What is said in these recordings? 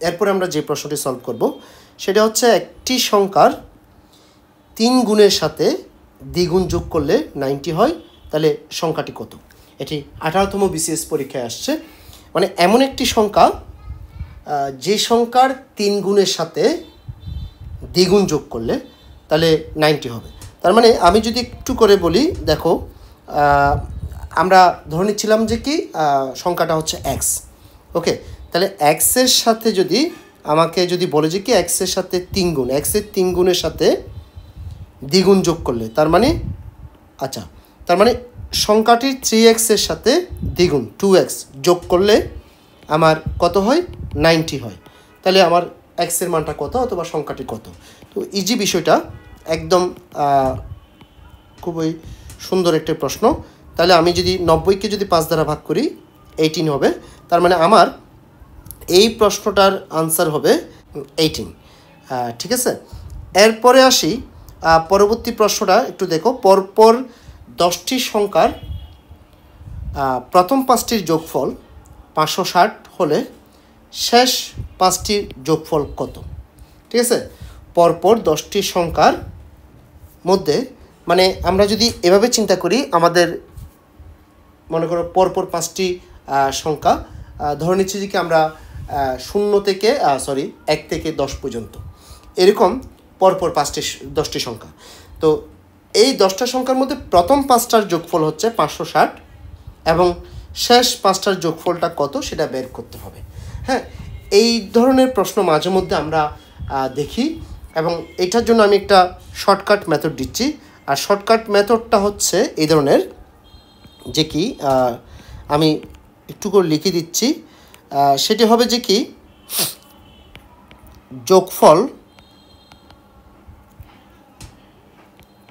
এরপরে আমরা যে প্রশ্নটি সলভ করব সেটা হচ্ছে একটি সংখ্যার 3 গুণের সাথে দ্বিগুণ যোগ করলে 90 হয়, তাহলে সংখ্যাটি কত? এটি 18তম বিসিএস পরীক্ষায় আসছে। মানে এমন একটি সংখ্যা যে সংখ্যার 3 গুণের সাথে দ্বিগুণ যোগ করলে তাহলে 90 হবে। তার মানে আমি যদি একটু করে বলি, দেখো আমরা ধরে নিচ্ছিলাম যে কি সংখ্যাটা হচ্ছে এক্স। ওকে, তাহলে এক্সের সাথে যদি আমাকে যদি বলে যে কি এক্সের সাথে 3 গুণ, এক্সের 3 গুণের সাথে দ্বিগুণ যোগ করলে তার মানে তার মানে সংখ্যাটির 3x এর সাথে দ্বিগুণ 2x যোগ করলে আমার কত হয়? 90 হয়। তাহলে আমার x এর মানটা কত অথবা সংখ্যাটি কত? তো ইজি বিষয়টা, একদম খুবই সুন্দর একটা প্রশ্ন। তাহলে আমি যদি 90কে যদি 5 দ্বারা ভাগ করি 18 হবে। তার মানে আমার এই প্রশ্নটার আনসার হবে 18। ঠিক আছে, এরপরে আসি পরবর্তী প্রশ্নটা একটু দেখো। পরপর 10টি সংখ্যার প্রথম 5টির যোগফল 560 হলে শেষ 5টির যোগফল কত? ঠিক আছে, পরপর 10টি সংখ্যার মধ্যে, মানে আমরা যদি এভাবে চিন্তা করি, আমাদের মনে করো পরপর 5টি সংখ্যা ধরে নিচ্ছি যে কি আমরা 1 থেকে 10 পর্যন্ত এরকম পরপর 10টি সংখ্যা। তো এই 10টা সংখ্যার মধ্যে প্রথম 5টার যোগফল হচ্ছে 560 এবং শেষ 5টার যোগফলটা কত সেটা বের করতে হবে। হ্যাঁ, এই ধরনের প্রশ্ন মাঝে মধ্যে আমরা দেখি এবং এটার জন্য আমি একটা শর্টকাট মেথড দিচ্ছি। আর শর্টকাট মেথডটা হচ্ছে এই ধরনের যে কি আমি একটু করে লিখে দিচ্ছি। সেটি হবে যে কি যোগফল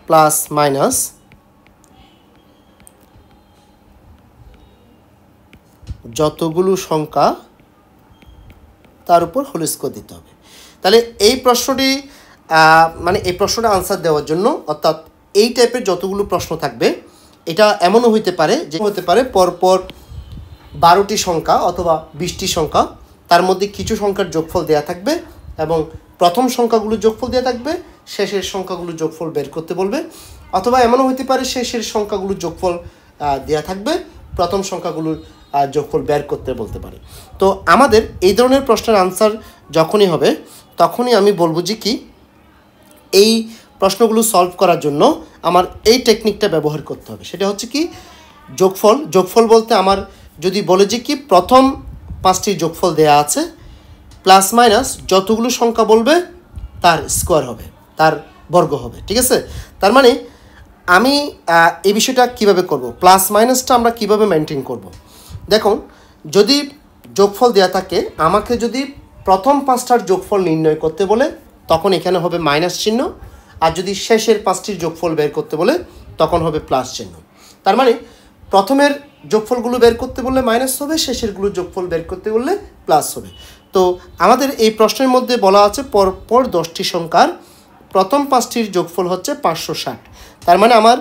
প্লাস মাইনাস যতগুলো সংখ্যা তার উপর হোল স্কোয়ার দিতে হবে। তাহলে এই প্রশ্নটি মানে এই প্রশ্নটা আনসার দেওয়ার জন্য, অর্থাৎ এই টাইপের যতগুলো প্রশ্ন থাকবে, এটা এমনও হতে পারে যে পরপর 12টি সংখ্যা অথবা 20টি সংখ্যা, তার মধ্যে কিছু সংখ্যার যোগফল দেয়া থাকবে এবং প্রথম সংখ্যাগুলো যোগফল দেওয়া থাকবে, শেষের সংখ্যাগুলো যোগফল বের করতে বলবে। অথবা এমনও হতে পারে শেষের সংখ্যাগুলো যোগফল দেওয়া থাকবে, প্রথম সংখ্যাগুলোর যোগফল বের করতে বলতে পারে। তো আমাদের এই ধরনের প্রশ্নের আনসার যখনই হবে তখনই আমি বলবো যে কি এই প্রশ্নগুলো সলভ করার জন্য আমার এই টেকনিকটা ব্যবহার করতে হবে। সেটা হচ্ছে কি যোগফল বলতে আমার যদি বলে যে কি প্রথম 5টির যোগফল দেয়া আছে প্লাস মাইনাস যতগুলো সংখ্যা বলবে তার স্কোয়ার হবে, তার বর্গ হবে। ঠিক আছে, তার মানে আমি এই বিষয়টা কিভাবে করব, প্লাস মাইনাসটা আমরা কিভাবে মেনটেন করব। দেখুন, যদি যোগফল দেয়া থাকে, আমাকে যদি প্রথম 5টার যোগফল নির্ণয় করতে বলে তখন এখানে হবে মাইনাস চিহ্ন, আর যদি শেষের 5টির যোগফল বের করতে বলে তখন হবে প্লাস চিহ্ন। তার মানে প্রথমের যোগফলগুলো বের করতে বললে মাইনাস হবে, শেষেরগুলো যোগফল বের করতে বললে প্লাস হবে। তো আমাদের এই প্রশ্নের মধ্যে বলা আছে পরপর 10টি সংখ্যার প্রথম 5টির যোগফল হচ্ছে 560। তার মানে আমার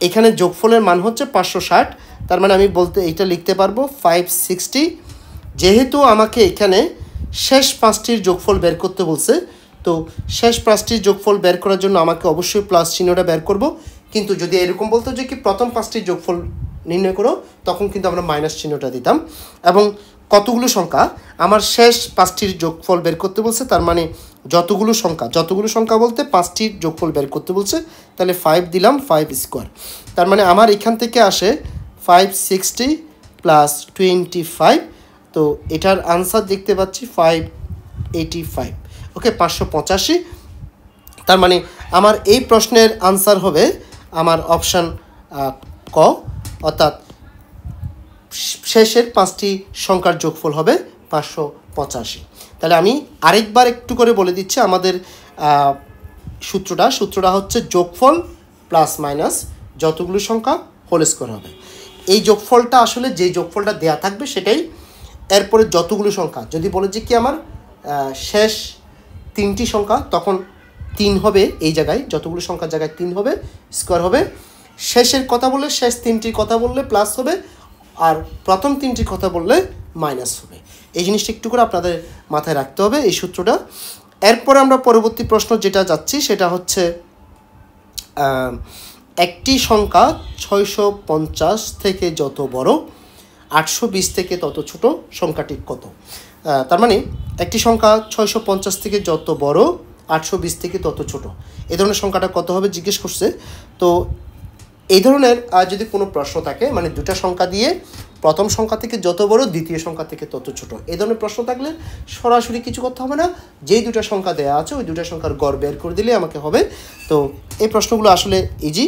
এখানে যোগফলের মান হচ্ছে 560। তার মানে আমি এইটা লিখতে পারবো 560। যেহেতু আমাকে এখানে শেষ 5টির যোগফল বের করতে বলছে, তো শেষ 5টির যোগফল বের করার জন্য আমাকে অবশ্যই প্লাস চিহ্নটা বের করব। কিন্তু যদি এরকম বলতো যে কি প্রথম 5টির যোগফল নির্ণয় করো, তখন কিন্তু আমরা মাইনাস চিহ্নটা দিতাম। এবং কতগুলো সংখ্যা, আমার শেষ 5টির যোগফল বের করতে বলছে, তার মানে যতগুলো সংখ্যা বলতে 5টির যোগফল বের করতে বলছে, তাহলে 5 দিলাম, 5 স্কোয়ার। তার মানে আমার এখান থেকে আসে 560 প্লাস 25। তো এটার আনসার দেখতে পাচ্ছি 585। ওকে, 585। তার মানে আমার এই প্রশ্নের আনসার হবে আমার অপশান ক, অর্থাৎ শেষের 5টি সংখ্যার যোগফল হবে 585। তাহলে আমি আরেকবার একটু করে বলে দিচ্ছি আমাদের সূত্রটা হচ্ছে যোগফল প্লাস মাইনাস যতগুলো সংখ্যা হোল স্কোয়ার হবে। এই যোগফলটা আসলে যে যোগফলটা দেয়া থাকবে সেটাই, এরপরে যতগুলো সংখ্যা, যদি বলে যে কি আমার শেষ 3টি সংখ্যা, তখন 3 হবে, এই জায়গায় যতগুলো সংখ্যার জায়গায় 3 হবে, স্কোয়ার হবে। শেষের কথা বললে শেষ 3টির কথা বললে প্লাস হবে, আর প্রথম 3টির কথা বললে মাইনাস হবে। এই জিনিসটা একটু করে আপনাদের মাথায় রাখতে হবে এই সূত্রটা। এরপরে আমরা পরবর্তী প্রশ্ন যেটা যাচ্ছি সেটা হচ্ছে একটি সংখ্যা 650 থেকে যত বড় 820 থেকে তত ছোট সংখ্যাটি কত। তার মানে একটি সংখ্যা 650 থেকে যত বড় 820 থেকে তত ছোট, এই ধরনের সংখ্যাটা কত হবে জিজ্ঞেস করছে। তো এই ধরনের যদি কোনো প্রশ্ন থাকে, মানে দুটা সংখ্যা দিয়ে প্রথম সংখ্যা থেকে যত বড় দ্বিতীয় সংখ্যা থেকে তত ছোট, এই ধরনের প্রশ্ন থাকলে সরাসরি কিছু করতে হবে না, যেই দুটা সংখ্যা দেওয়া আছে ওই দুটা সংখ্যার গড় বের করে দিলে আমাকে হবে। তো এই প্রশ্নগুলো আসলে ইজি।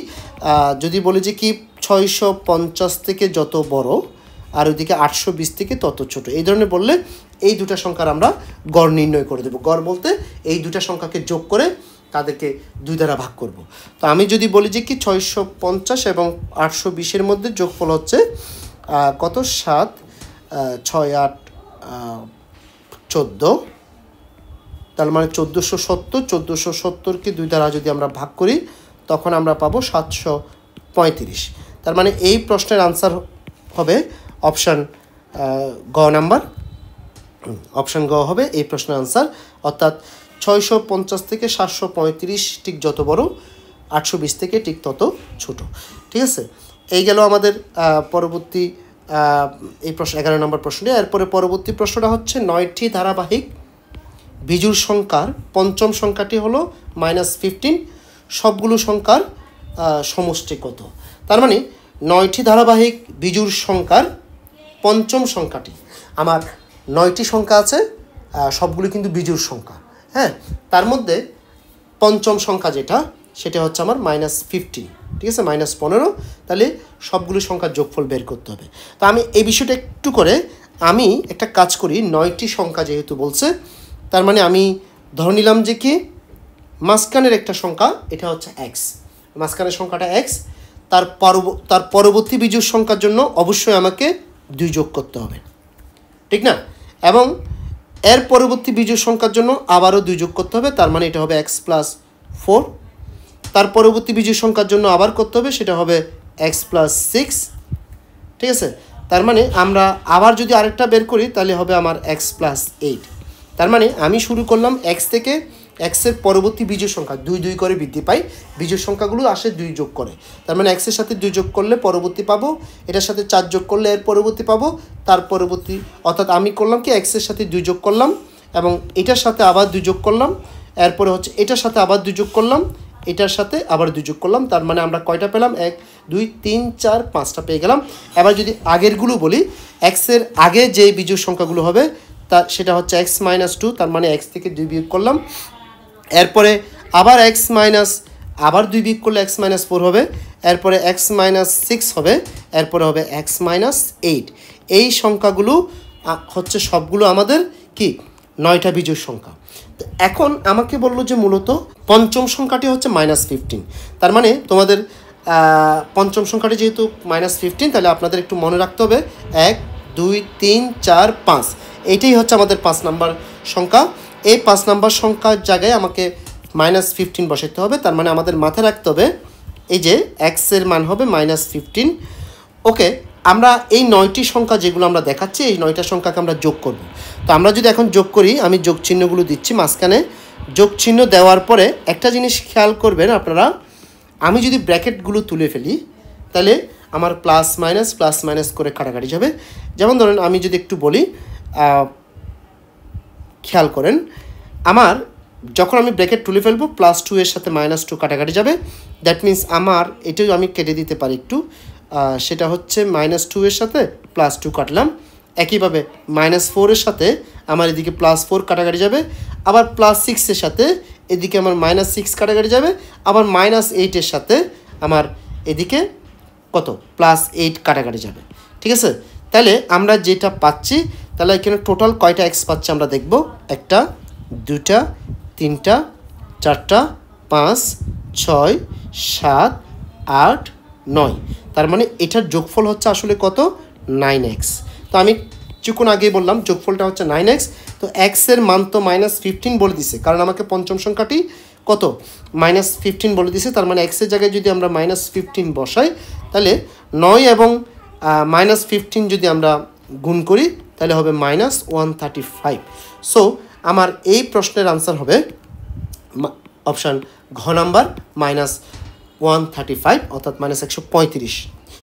যদি বলি যে কি 650 থেকে যত বড় আর ওইদিকে 820 থেকে তত ছোট, এই ধরনের বললে এই দুটা সংখ্যার আমরা গড় নির্ণয় করে দেবো। গড় বলতে এই দুটা সংখ্যাকে যোগ করে তাদেরকে 2 দ্বারা ভাগ করব। তো আমি যদি বলি যে কি 650 এবং 820-এর মধ্যে যোগফল হচ্ছে কত, 7 6 8 14, তার মানে 1470। 1470কে 2 দ্বারা যদি আমরা ভাগ করি তখন আমরা পাবো 735। তার মানে এই প্রশ্নের আনসার হবে অপশান গ নাম্বার, অপশান গ হবে এই প্রশ্নের আনসার। অর্থাৎ 650 থেকে 735 ঠিক যত বড়, 820 থেকে ঠিক তত ছোট। ঠিক আছে, এই গেল আমাদের পরবর্তী এই প্রশ্ন 11 নম্বর প্রশ্নটি। এরপরে পরবর্তী প্রশ্নটা হচ্ছে 9টি ধারাবাহিক বিজোড় সংখ্যার পঞ্চম সংখ্যাটি হলো -15, সবগুলো সংখ্যার সমষ্টি কত। তার মানে 9টি ধারাবাহিক বিজোড় সংখ্যার পঞ্চম সংখ্যাটি, আমার 9টি সংখ্যা আছে, সবগুলো কিন্তু বিজোড় সংখ্যা। হ্যাঁ, তার মধ্যে পঞ্চম সংখ্যা যেটা সেটা হচ্ছে আমার -15, ঠিক আছে, -15। তাহলে সবগুলো সংখ্যার যোগফল বের করতে হবে। তো আমি এই বিষয়টা একটু করে আমি একটা কাজ করি। 9টি সংখ্যা যেহেতু বলছে, তার মানে আমি ধরে নিলাম যে কি মাঝখানের একটা সংখ্যা এটা হচ্ছে x, মাঝখানের সংখ্যাটা x, তার পরবর্তী বিজোড় সংখ্যার জন্য অবশ্যই আমাকে 2 যোগ করতে হবে, ঠিক না, এবং এর পরবর্তী বিজোড় সংখ্যার জন্য আবারও 2 যোগ করতে হবে, তার মানে এটা হবে x + 4। তার পরবর্তী বিজোড় সংখ্যার জন্য আবার করতে হবে, সেটা হবে x + 6। ঠিক আছে, তার মানে আমরা আবার যদি আরেকটা বের করি তাহলে হবে আমার x + 8। তার মানে আমি শুরু করলাম x থেকে, x-এর পরবর্তী বিজোড় সংখ্যা 2 2 করে বৃদ্ধি পাই, বিজোড় সংখ্যাগুলো আসে 2 যোগ করে। তার মানে x-এর সাথে 2 যোগ করলে পরবর্তী পাবো, এটার সাথে 4 যোগ করলে এর পরবর্তী পাবো, তার পরবর্তী, অর্থাৎ আমি করলাম কি x-এর সাথে 2 যোগ করলাম এবং এটার সাথে আবার 2 যোগ করলাম, এরপরে হচ্ছে এটার সাথে আবার 2 যোগ করলাম, এটার সাথে আবার 2 যোগ করলাম। তার মানে আমরা কয়টা পেলাম, 1 2 3 4 5টা পেয়ে গেলাম। এবার যদি আগেরগুলো বলি, x-এর আগে যে বিজোড় সংখ্যাগুলো হবে তা সেটা হচ্ছে x - 2, তার মানে x থেকে 2 বিয়োগ করলাম, এরপরে আবার আবার 2 বিয়োগ করলে x - 4 হবে, এরপরে x - 6 হবে, এরপরে হবে x - 8। এই সংখ্যাগুলো হচ্ছে সবগুলো আমাদের কি 9টা বিজোড় সংখ্যা। তো এখন আমাকে বললো যে মূলত পঞ্চম সংখ্যাটি হচ্ছে -15। তার মানে তোমাদের পঞ্চম সংখ্যাটি যেহেতু -15, তাহলে আপনাদের একটু মনে রাখতে হবে 1 2 3 4 5, এইটাই হচ্ছে আমাদের 5 নাম্বার সংখ্যা। এই 5 নাম্বার সংখ্যার জায়গায় আমাকে -15 বসাতে হবে। তার মানে আমাদের মাথায় রাখতে হবে এই যে x-এর মান হবে -15। ওকে, আমরা এই 9টি সংখ্যা যেগুলো আমরা দেখাচ্ছি, এই 9টা সংখ্যাকে আমরা যোগ করব। তো আমরা যদি এখন যোগ করি, আমি যোগ চিহ্নগুলো দিচ্ছি মাঝখানে। যোগ চিহ্ন দেওয়ার পরে একটা জিনিস খেয়াল করবেন আপনারা, আমি যদি ব্র্যাকেটগুলো তুলে ফেলি তাহলে আমার প্লাস মাইনাস করে কাটাকাটি যাবে। যেমন ধরেন আমি যদি একটু বলি, খেয়াল করেন, আমার যখন আমি ব্র্যাকেট তুলে ফেলবো +2 এর সাথে -2 কাটাকাটি যাবে। দ্যাট মিন্স আমার এটাও আমি কেটে দিতে পারি একটু, সেটা হচ্ছে -2 এর সাথে +2 কাটলাম। একইভাবে -4 এর সাথে আমার এদিকে +4 কাটাকাটি যাবে, আবার +6 এর সাথে এদিকে আমার -6 কাটাকাটি যাবে, আবার -8 এর সাথে আমার এদিকে কত +8 কাটাকাটি যাবে। ঠিক আছে, তাহলে আমরা যেটা পাচ্ছি, তাহলে এখানে টোটাল কয়টা x পাচ্ছি আমরা দেখব। 1টা 2টা 3টা 4টা 5 6 7 8 9। তার মানে এটার যোগফল হচ্ছে আসলে কত, 9x। তো আমি কিছুক্ষণ আগেই বললাম যোগফলটা হচ্ছে 9x। তো x-এর মান তো -15 বলে দিছে, কারণ আমাকে পঞ্চম সংখ্যাটি কত -15 বলে দিছে। তার মানে x-এর জায়গায় যদি আমরা -15 বসাই, তাহলে 9 এবং -15 যদি আমরা গুণ করি তাহলে হবে -135। সো আমার এই প্রশ্নের আনসার হবে অপশান ঘ নাম্বার -135 অর্থাৎ -135।